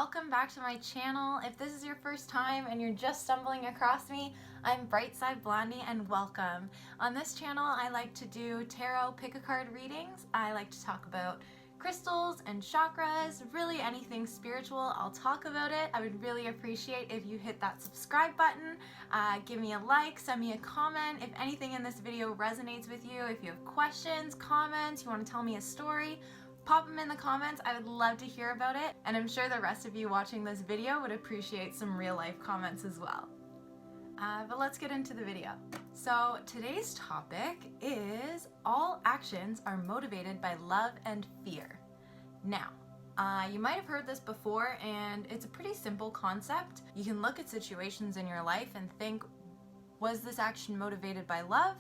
welcome back to my channel. If this is your first time and you're just stumbling across me, I'm BrightSideBlondie and welcome. On this channel I like to do tarot pick-a-card readings. I like to talk about crystals and chakras, really anything spiritual, I'll talk about it. I would really appreciate if you hit that subscribe button, give me a like, send me a comment. If anything in this video resonates with you, if you have questions, comments, you want to tell me a story, pop them in the comments. I would love to hear about it, and I'm sure the rest of you watching this video would appreciate some real life comments as well. But let's get into the video. So today's topic is all actions are motivated by love and fear. Now, you might have heard this before, and it's a pretty simple concept. You can look at situations in your life and think, was this action motivated by love,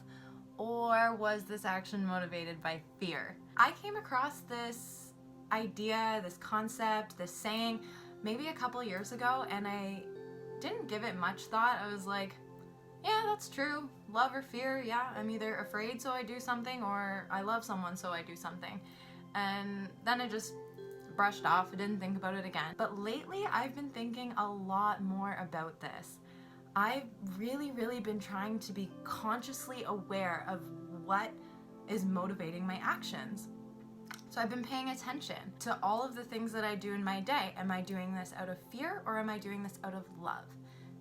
or was this action motivated by fear? I came across this idea, this concept, this saying maybe a couple years ago, and I didn't give it much thought. I was like, yeah, that's true. Love or fear, yeah, I'm either afraid so I do something, or I love someone so I do something. And then I just brushed off. I didn't think about it again. But lately I've been thinking a lot more about this. I've really been trying to be consciously aware of what is motivating my actions. So I've been paying attention to all of the things that I do in my day. Am I doing this out of fear, or am I doing this out of love?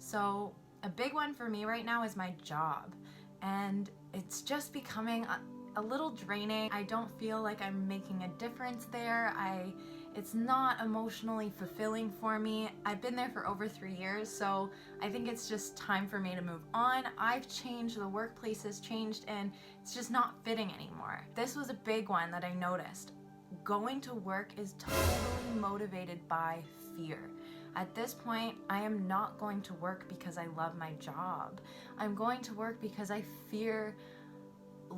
So a big one for me right now is my job, and it's just becoming a little draining. I don't feel like I'm making a difference there. It's not emotionally fulfilling for me. I've been there for over 3 years, so I think it's just time for me to move on. I've changed, the workplace has changed, and it's just not fitting anymore. This was a big one that I noticed. Going to work is totally motivated by fear. At this point, I am not going to work because I love my job. I'm going to work because I fear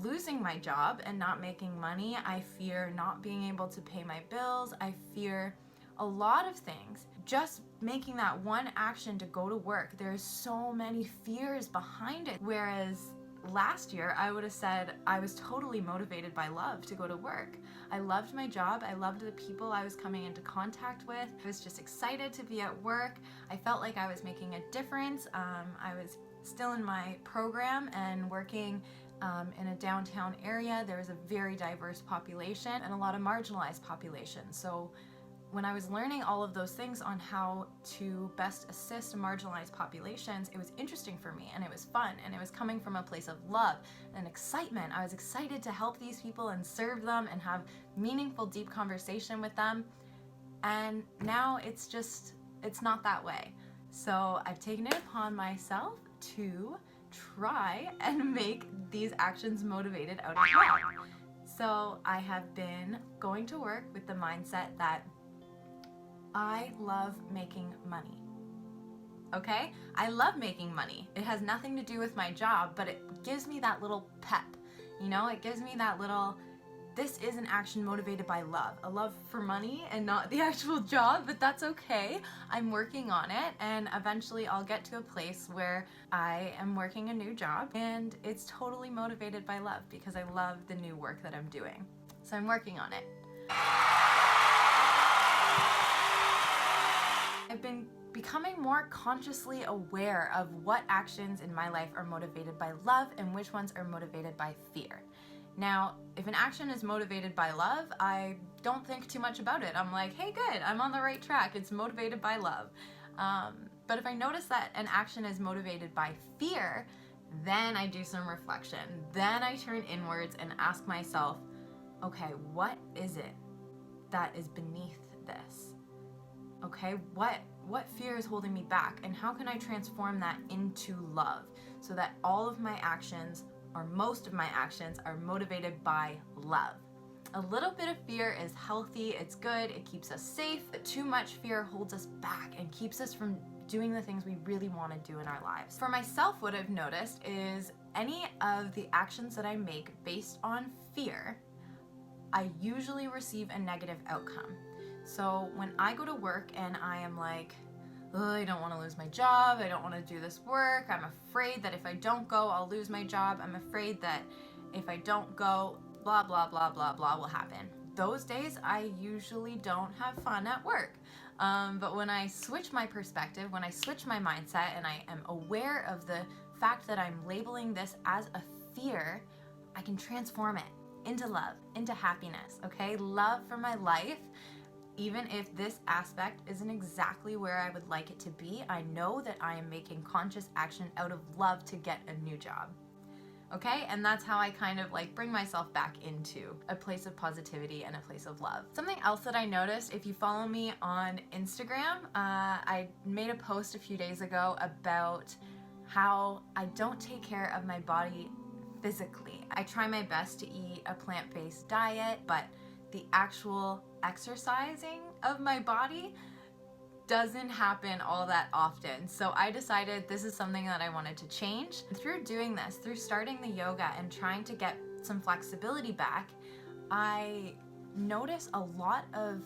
losing my job and not making money. I fear not being able to pay my bills. I fear a lot of things. Just making that one action to go to work, there's so many fears behind it. Whereas last year, I would have said I was totally motivated by love to go to work. I loved my job. I loved the people I was coming into contact with. I was just excited to be at work. I felt like I was making a difference. I was still in my program and working in a downtown area. There was a very diverse population and a lot of marginalized populations. So when I was learning all of those things on how to best assist marginalized populations, it was interesting for me, and it was fun, and it was coming from a place of love and excitement. I was excited to help these people and serve them and have meaningful, deep conversation with them. And now it's not that way. So I've taken it upon myself to try and make these actions motivated out of love. So I have been going to work with the mindset that I love making money. Okay? I love making money. It has nothing to do with my job, but it gives me that little pep. You know, it gives me that little, this is an action motivated by love. A love for money and not the actual job, but that's okay. I'm working on it, and eventually I'll get to a place where I am working a new job and it's totally motivated by love because I love the new work that I'm doing. So I'm working on it. I've been becoming more consciously aware of what actions in my life are motivated by love and which ones are motivated by fear. Now, if an action is motivated by love, I don't think too much about it. I'm like, hey, good, I'm on the right track. It's motivated by love. But if I notice that an action is motivated by fear, then I do some reflection. Then I turn inwards and ask myself, okay, what is it that is beneath this? Okay, what fear is holding me back, and how can I transform that into love so that all of my actions, or most of my actions, are motivated by love? A little bit of fear is healthy, it's good, it keeps us safe, but too much fear holds us back and keeps us from doing the things we really want to do in our lives. For myself, what I've noticed is any of the actions that I make based on fear, I usually receive a negative outcome. So when I go to work and I am like, oh, I don't want to lose my job, I don't want to do this work, I'm afraid that if I don't go, I'll lose my job, I'm afraid that if I don't go, blah, blah, blah, blah, blah will happen. Those days, I usually don't have fun at work. But when I switch my perspective, when I switch my mindset and I am aware of the fact that I'm labeling this as a fear, I can transform it into love, into happiness, okay? Love for my life. Even if this aspect isn't exactly where I would like it to be, I know that I am making conscious action out of love to get a new job. Okay, and that's how I kind of like bring myself back into a place of positivity and a place of love. Something else that I noticed, if you follow me on Instagram, I made a post a few days ago about how I don't take care of my body physically. I try my best to eat a plant-based diet, but the actual exercising of my body doesn't happen all that often. So I decided this is something that I wanted to change. Through doing this, through starting the yoga and trying to get some flexibility back, I noticed a lot of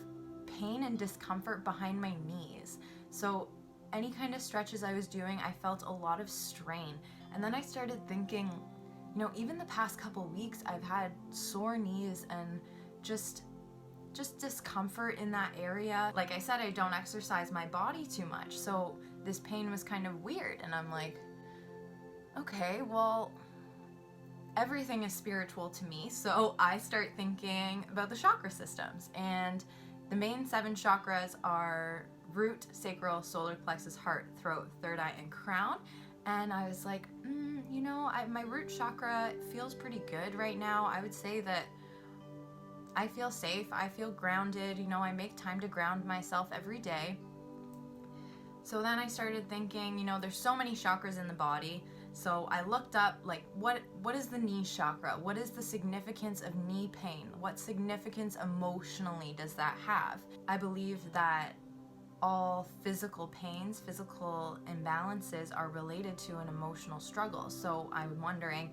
pain and discomfort behind my knees. So any kind of stretches I was doing, I felt a lot of strain. And then I started thinking, you know, even the past couple weeks, I've had sore knees and just discomfort in that area. Like I said, I don't exercise my body too much, so this pain was kind of weird, and I'm like, okay, well, everything is spiritual to me, so I start thinking about the chakra systems, and the main 7 chakras are root, sacral, solar plexus, heart, throat, third eye, and crown. And I was like, you know, my root chakra feels pretty good right now. I would say that I feel safe, I feel grounded, you know, I make time to ground myself every day. So then I started thinking, you know, there's so many chakras in the body. So I looked up, like, what is the knee chakra? What is the significance of knee pain? What significance emotionally does that have? I believe that all physical pains, physical imbalances are related to an emotional struggle. So I'm wondering,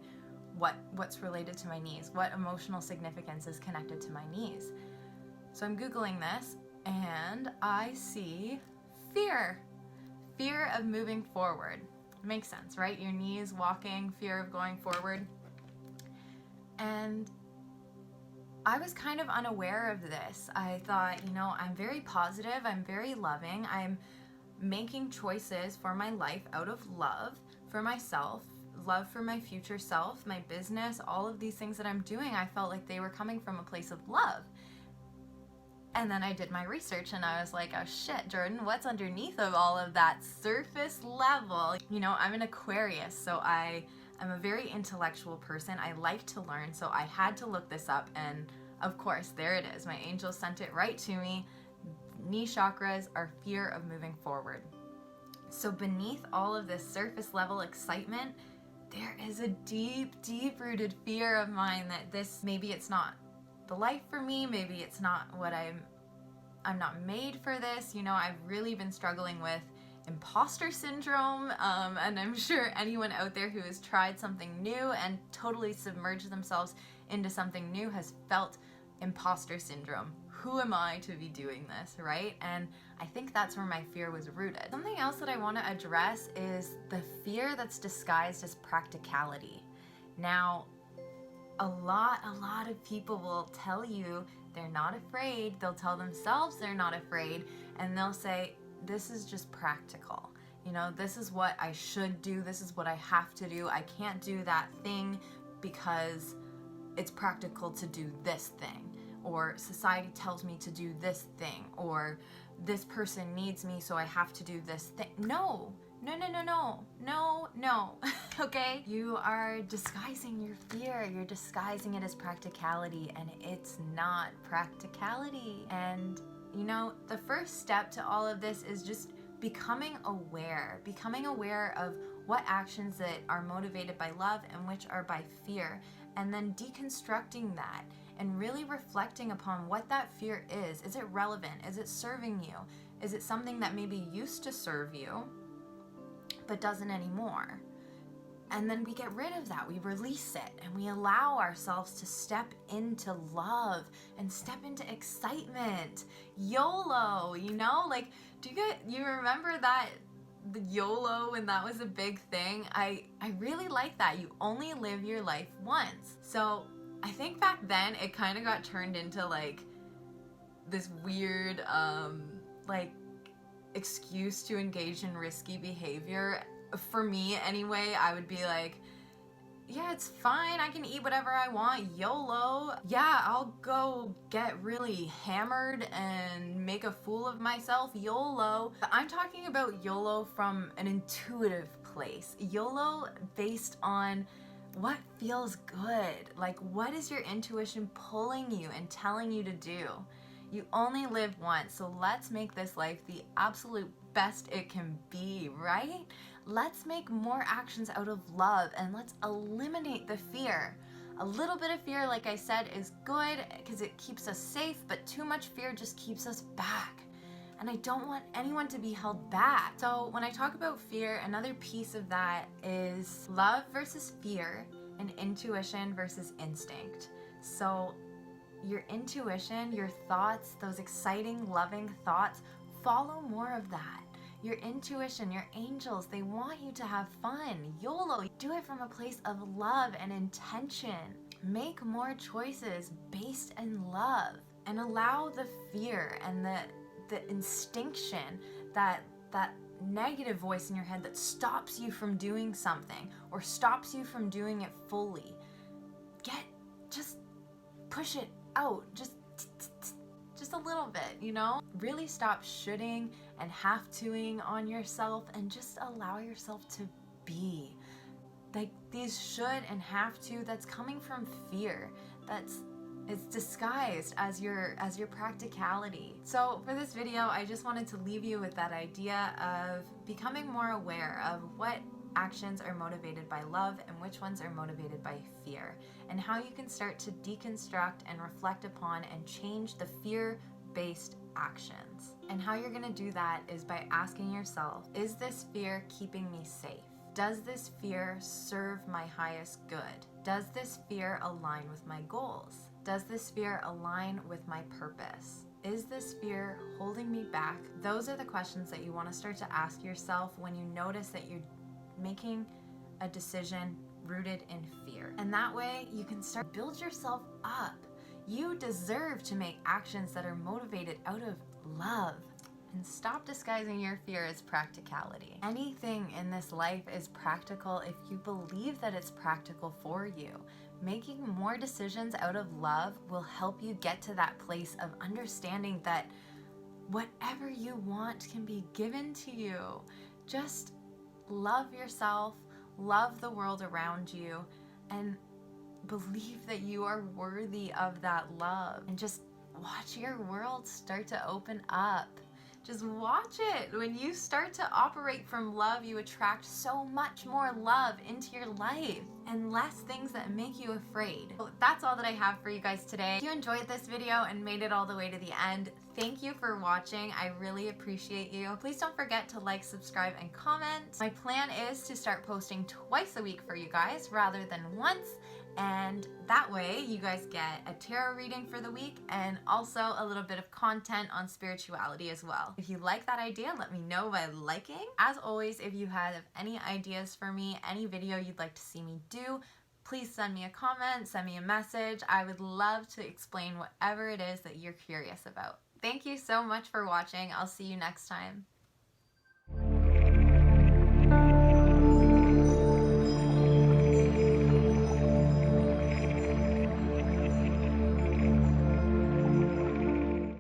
what's related to my knees? What emotional significance is connected to my knees? So I'm Googling this and I see fear. Fear of moving forward. Makes sense, right? Your knees walking, fear of going forward. And I was kind of unaware of this. I thought, you know, I'm very positive, I'm very loving, I'm making choices for my life out of love for myself, love for my future self, my business, all of these things that I'm doing, I felt like they were coming from a place of love. And then I did my research and I was like, oh shit, Jordan, what's underneath of all of that surface level? You know, I'm an Aquarius, so I'm a very intellectual person. I like to learn, so I had to look this up, and of course, there it is. My angel sent it right to me. Knee chakras are fear of moving forward. So beneath all of this surface level excitement, there is a deep, deep-rooted fear of mine that maybe it's not the life for me, maybe it's not what I'm not made for this. You know, I've really been struggling with imposter syndrome, and I'm sure anyone out there who has tried something new and totally submerged themselves into something new has felt imposter syndrome. Who am I to be doing this, right? And I think that's where my fear was rooted. Something else that I want to address is the fear that's disguised as practicality. Now, a lot of people will tell you they're not afraid. They'll tell themselves they're not afraid, and they'll say, this is just practical. You know, this is what I should do. This is what I have to do. I can't do that thing because it's practical to do this thing, or society tells me to do this thing, or this person needs me, so I have to do this thing. No. Okay? You are disguising your fear. You're disguising it as practicality, and it's not practicality. And you know, the first step to all of this is just becoming aware of what actions that are motivated by love and which are by fear, and then deconstructing that and really reflecting upon what that fear is. Is it relevant? Is it serving you? Is it something that maybe used to serve you but doesn't anymore? And then we get rid of that, we release it, and we allow ourselves to step into love and step into excitement. YOLO, you know, like, you remember that, the YOLO, when that was a big thing? I really like that. You only live your life once. So I think back then it kind of got turned into like this weird, like excuse to engage in risky behavior. For me anyway, I would be like, yeah, it's fine, I can eat whatever I want, YOLO. Yeah, I'll go get really hammered and make a fool of myself, YOLO. I'm talking about YOLO from an intuitive place. YOLO based on what feels good. Like, what is your intuition pulling you and telling you to do? You only live once, so let's make this life the absolute best it can be, right? Let's make more actions out of love and let's eliminate the fear. A little bit of fear, like I said, is good because it keeps us safe, but too much fear just keeps us back. And I don't want anyone to be held back. So when I talk about fear, another piece of that is love versus fear and intuition versus instinct. So your intuition, your thoughts, those exciting, loving thoughts, follow more of that. Your intuition, your angels, they want you to have fun. YOLO, do it from a place of love and intention. Make more choices based in love and allow the fear and the instinction, that negative voice in your head that stops you from doing something or stops you from doing it fully. Just push it out, just a little bit, you know? Really stop shoulding and have-toing on yourself and just allow yourself to be. Like, these should and have to, that's coming from fear. It's disguised as your practicality. So for this video, I just wanted to leave you with that idea of becoming more aware of what actions are motivated by love and which ones are motivated by fear, and how you can start to deconstruct and reflect upon and change the fear-based actions. And how you're gonna do that is by asking yourself, is this fear keeping me safe? Does this fear serve my highest good? Does this fear align with my goals? Does this fear align with my purpose? Is this fear holding me back? Those are the questions that you want to start to ask yourself when you notice that you're making a decision rooted in fear. And that way you can start to build yourself up. You deserve to make actions that are motivated out of love. And stop disguising your fear as practicality. Anything in this life is practical if you believe that it's practical for you. Making more decisions out of love will help you get to that place of understanding that whatever you want can be given to you. Just love yourself, love the world around you, and believe that you are worthy of that love. And just watch your world start to open up. Just watch it. When you start to operate from love, you attract so much more love into your life and less things that make you afraid. So that's all that I have for you guys today. If you enjoyed this video and made it all the way to the end, thank you for watching. I really appreciate you. Please don't forget to like, subscribe, and comment. My plan is to start posting twice a week for you guys rather than once. And that way you guys get a tarot reading for the week and also a little bit of content on spirituality as well. If you like that idea, let me know by liking. As always, if you have any ideas for me, any video you'd like to see me do, please send me a comment, send me a message. I would love to explain whatever it is that you're curious about. Thank you so much for watching. I'll see you next time.